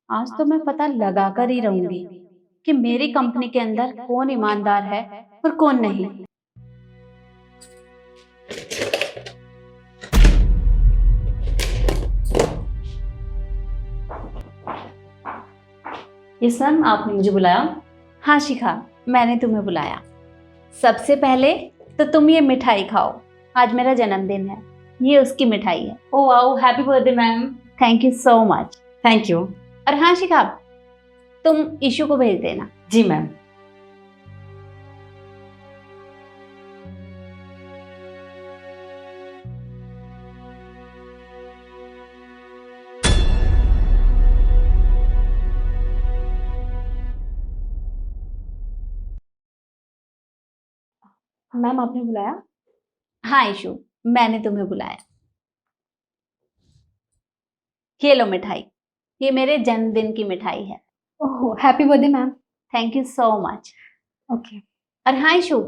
आज तो मैं पता लगा कर ही रहूंगी कि मेरी कंपनी के अंदर कौन ईमानदार है और कौन नहीं। यस मैम, आपने मुझे बुलाया। हाँ शिखा, मैंने तुम्हें बुलाया। सबसे पहले तो तुम ये मिठाई खाओ, आज मेरा जन्मदिन है। ये उसकी मिठाई है। Oh wow, happy birthday ma'am. Thank you so much. Thank you. और हाँ शिखा, तुम ईशू को भेज देना। जी मैम। मैम आपने बुलाया? हाँ ईशू, मैंने तुम्हें बुलाया। ये लो मिठाई, ये मेरे जन्मदिन की मिठाई है। ओह happy birthday ma'am. Thank you so much. Okay. और हाँ ईशू,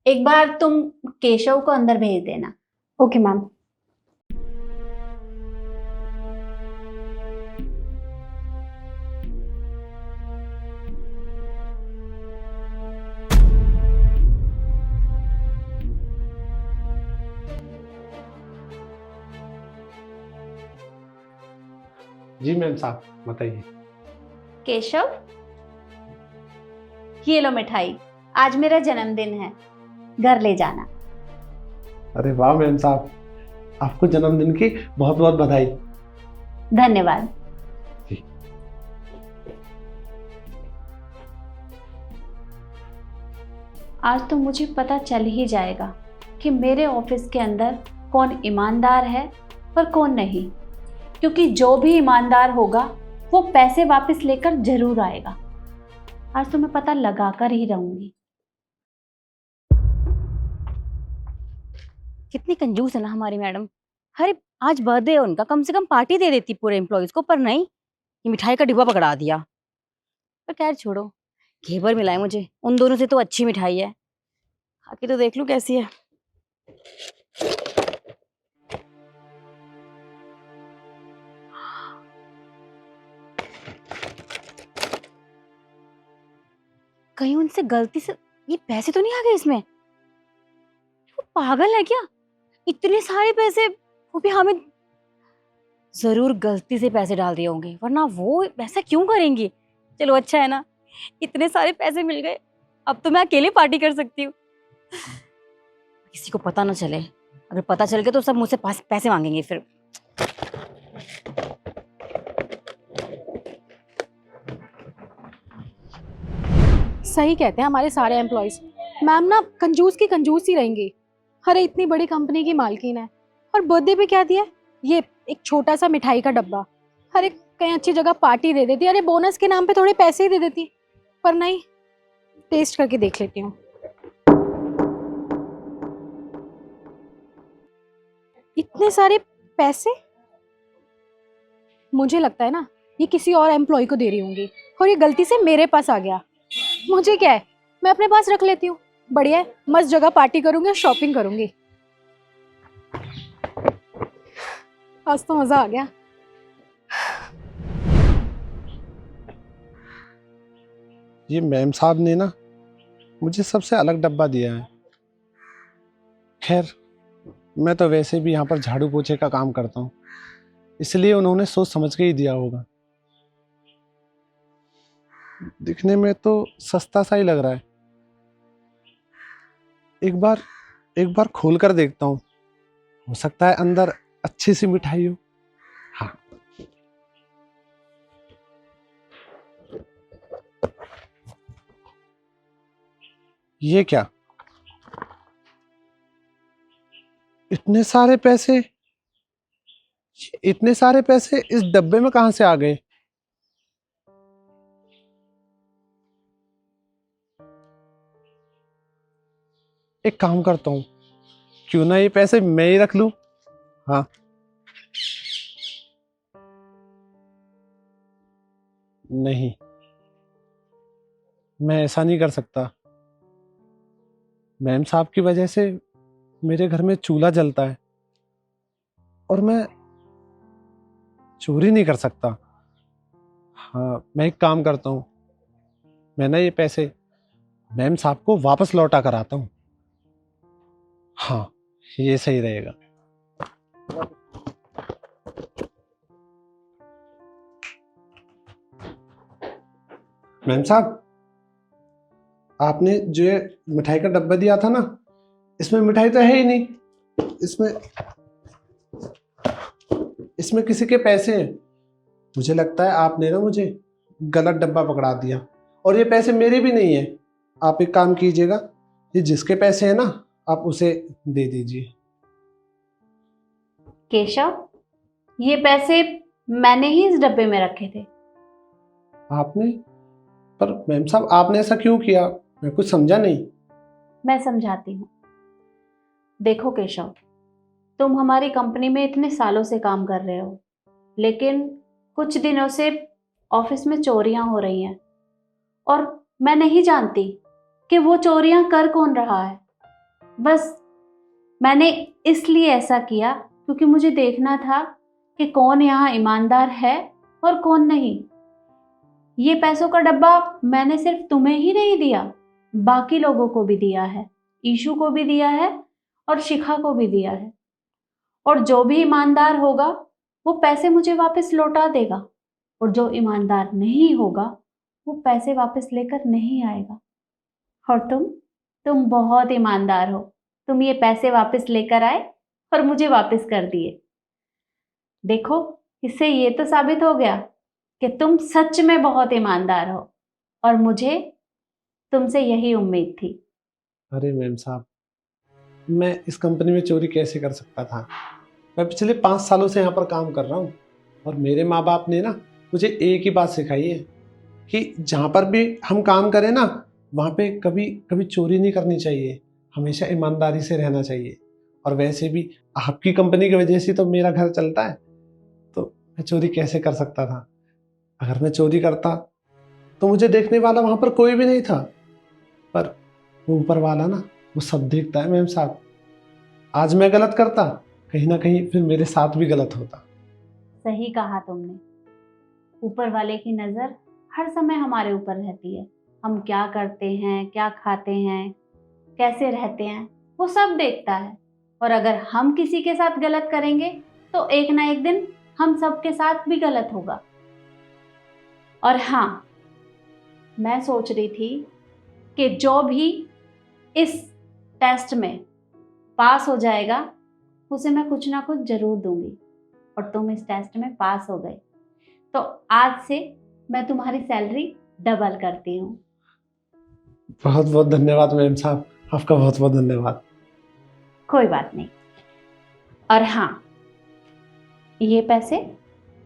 एक बार तुम केशव को अंदर भेज देना। Okay ma'am. जी मैम साहब, बताइए। केशव, ये लो मिठाई, आज मेरा जन्मदिन है, घर ले जाना। अरे वाह मैम साहब, आपको जन्मदिन की बहुत बहुत बधाई। धन्यवाद। जी। आज तो मुझे पता चल ही जाएगा कि मेरे ऑफिस के अंदर कौन ईमानदार है और कौन नहीं, क्योंकि जो भी ईमानदार होगा वो पैसे वापस लेकर जरूर आएगा। आज तो मैं पता लगा कर ही रहूंगी। कितनी कंजूस है ना हमारी मैडम। अरे आज बर्थडे है उनका, कम से कम पार्टी दे देती पूरे एम्प्लॉयज को, पर नहीं, ये मिठाई का डिब्बा पकड़ा दिया। पर खैर छोड़ो, घेवर मिला है मुझे, उन दोनों से तो अच्छी मिठाई है, खा के तो देख लूं कैसी है। कहीं उनसे गलती से ये पैसे तो नहीं आ गए इसमें? वो पागल है क्या? इतने सारे पैसे, वो भी हमें जरूर गलती से पैसे डाल दिए होंगे, वरना वो ऐसा क्यों करेंगी। चलो अच्छा है ना, इतने सारे पैसे मिल गए, अब तो मैं अकेले पार्टी कर सकती हूँ। किसी को पता ना चले, अगर पता चल गया तो सब मुझसे पैसे मांगेंगे फिर। सही कहते हैं हमारे सारे एम्प्लॉयज। मैम ना कंजूस की कंजूस ही रहेंगी। अरे इतनी बड़ी कंपनी की मालकिन है और बर्थडे पे क्या दिया, ये एक छोटा सा मिठाई का डब्बा। अरे कहीं अच्छी जगह पार्टी दे देती, अरे बोनस के नाम पे थोड़े पैसे ही दे देती, पर नहीं, टेस्ट करके देख लेती हूँ। इतने सारे पैसे, मुझे लगता है ना ये किसी और एम्प्लॉय को दे रही होंगी और ये गलती से मेरे पास आ गया। मुझे क्या है, मैं अपने पास रख लेती हूँ, बढ़िया है, मस्त जगह पार्टी करूंगी और शॉपिंग करूंगी। आज तो मजा आ गया। ये मैम साहब ने ना मुझे सबसे अलग डब्बा दिया है। खैर, मैं तो वैसे भी यहाँ पर झाड़ू पोछे का काम करता हूँ, इसलिए उन्होंने सोच समझ के ही दिया होगा। दिखने में तो सस्ता सा ही लग रहा है। एक बार खोल कर देखता हूँ, हो सकता है अंदर अच्छी सी मिठाई हो। हाँ, ये क्या, इतने सारे पैसे, इतने सारे पैसे इस डब्बे में कहां से आ गए? एक काम करता हूं, क्यों ना ये पैसे मैं ही रख लूं। हाँ, नहीं, मैं ऐसा नहीं कर सकता। मैम साहब की वजह से मेरे घर में चूल्हा जलता है और मैं चोरी नहीं कर सकता। हाँ, मैं एक काम करता हूँ, मैं ना ये पैसे मैम साहब को वापस लौटा कर आता हूँ। हाँ, ये सही रहेगा। मैम साहब, आपने जो ये मिठाई का डब्बा दिया था ना, इसमें मिठाई तो है ही नहीं। इसमें इसमें किसी के पैसे हैं। मुझे लगता है आपने ना मुझे गलत डब्बा पकड़ा दिया, और ये पैसे मेरे भी नहीं है। आप एक काम कीजिएगा, ये जिसके पैसे हैं ना, आप उसे दे दीजिए। केशव, ये पैसे मैंने ही इस डब्बे में रखे थे। आपने? पर मैम साहब, आपने ऐसा क्यों किया? मैं कुछ समझा नहीं। मैं समझाती हूँ। देखो केशव, तुम हमारी कंपनी में इतने सालों से काम कर रहे हो, लेकिन कुछ दिनों से ऑफिस में चोरियां हो रही हैं, और मैं नहीं जानती कि वो चोरियां कर कौन रहा है। बस मैंने इसलिए ऐसा किया क्योंकि मुझे देखना था कि कौन यहाँ ईमानदार है और कौन नहीं। ये पैसों का डब्बा मैंने सिर्फ तुम्हें ही नहीं दिया, बाकी लोगों को भी दिया है, ईशू को भी दिया है और शिखा को भी दिया है। और जो भी ईमानदार होगा वो पैसे मुझे वापस लौटा देगा, और जो ईमानदार नहीं होगा वो पैसे वापस लेकर नहीं आएगा। और तुम बहुत ईमानदार हो। तुम ये पैसे वापस लेकर आए और मुझे वापस कर दिए। देखो, इससे ये तो साबित हो गया कि तुम सच में बहुत ईमानदार हो, और मुझे तुमसे यही उम्मीद थी। अरे मैम साहब, मैं इस कंपनी में चोरी कैसे कर सकता था? मैं पिछले 5 सालों से यहाँ पर काम कर रहा हूँ, और मेरे माँ बाप ने ना मुझे एक ही बात सिखाई है कि जहाँ पर भी हम काम करें ना, वहाँ पे कभी कभी चोरी नहीं करनी चाहिए, हमेशा ईमानदारी से रहना चाहिए। और वैसे भी आपकी कंपनी की वजह से तो मेरा घर चलता है, तो मैं चोरी कैसे कर सकता था? अगर मैं चोरी करता तो मुझे देखने वाला वहाँ पर कोई भी नहीं था, पर वो ऊपर वाला ना, वो सब देखता है मैम साहब। आज मैं गलत करता, कहीं ना कहीं फिर मेरे साथ भी गलत होता। सही कहा तुमने। ऊपर वाले की नज़र हर समय हमारे ऊपर रहती है। हम क्या करते हैं, क्या खाते हैं, कैसे रहते हैं, वो सब देखता है। और अगर हम किसी के साथ गलत करेंगे तो एक ना एक दिन हम सबके साथ भी गलत होगा। और हाँ, मैं सोच रही थी कि जो भी इस टेस्ट में पास हो जाएगा उसे मैं कुछ ना कुछ जरूर दूंगी, और तुम इस टेस्ट में पास हो गए तो आज से मैं तुम्हारी सैलरी डबल करती हूँ। बहुत बहुत धन्यवाद मैम साहब, आपका बहुत बहुत धन्यवाद। कोई बात नहीं। और हाँ, ये पैसे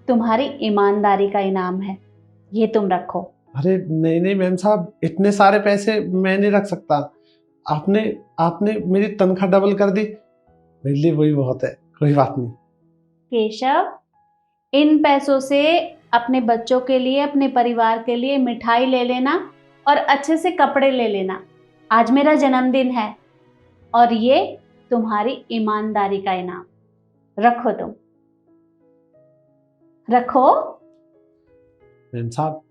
तुम्हारी ईमानदारी का इनाम है, ये तुम रखो। अरे नहीं नहीं मैम साहब, इतने सारे पैसे मैं नहीं रख सकता। आपने आपने मेरी तनख्वाह डबल कर दी, मेरे लिए वही बहुत है। कोई बात नहीं। केशव, इन पैसों से अपने बच्चों के लिए, अपने परिवार के लिए मिठाई ले लेना और अच्छे से कपड़े ले लेना। आज मेरा जन्मदिन है और ये तुम्हारी ईमानदारी का इनाम। रखो, तुम रखो। मैम साहब,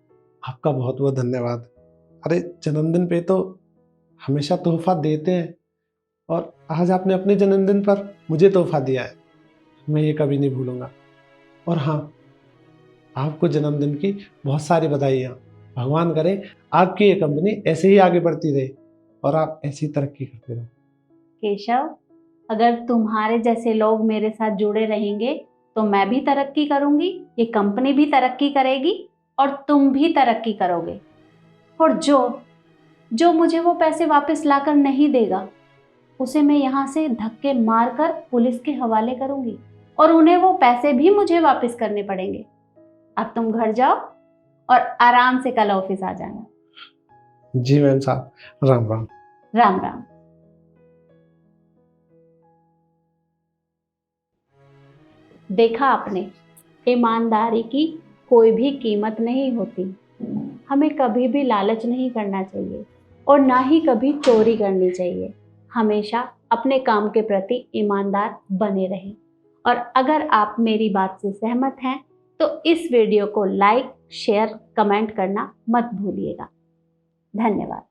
आपका बहुत बहुत धन्यवाद। अरे जन्मदिन पे तो हमेशा तोहफा देते हैं, और आज आपने अपने जन्मदिन पर मुझे तोहफा दिया है, मैं ये कभी नहीं भूलूंगा। और हाँ, आपको जन्मदिन की बहुत सारी बधाइयाँ। भगवान करे आपकी ये कंपनी ऐसे ही आगे बढ़ती रहे और आप ऐसी तरक्की करते रहो। केशव, अगर तुम्हारे जैसे लोग मेरे साथ जुड़े रहेंगे तो मैं भी तरक्की करूंगी, ये कंपनी भी तरक्की करेगी और तुम भी तरक्की करोगे। और जो मुझे वो पैसे वापस लाकर नहीं देगा उसे मैं यहाँ से धक्के मारकर पुलिस के हवाले करूंगी, और उन्हें वो पैसे भी मुझे वापस करने पड़ेंगे। अब तुम घर जाओ और आराम से कल ऑफिस आ जाना। जी मैम साहब, राम राम। राम राम। देखा आपने, ईमानदारी की कोई भी कीमत नहीं होती। हमें कभी भी लालच नहीं करना चाहिए और ना ही कभी चोरी करनी चाहिए। हमेशा अपने काम के प्रति ईमानदार बने रहें। और अगर आप मेरी बात से सहमत हैं तो इस वीडियो को लाइक शेयर कमेंट करना मत भूलिएगा। धन्यवाद।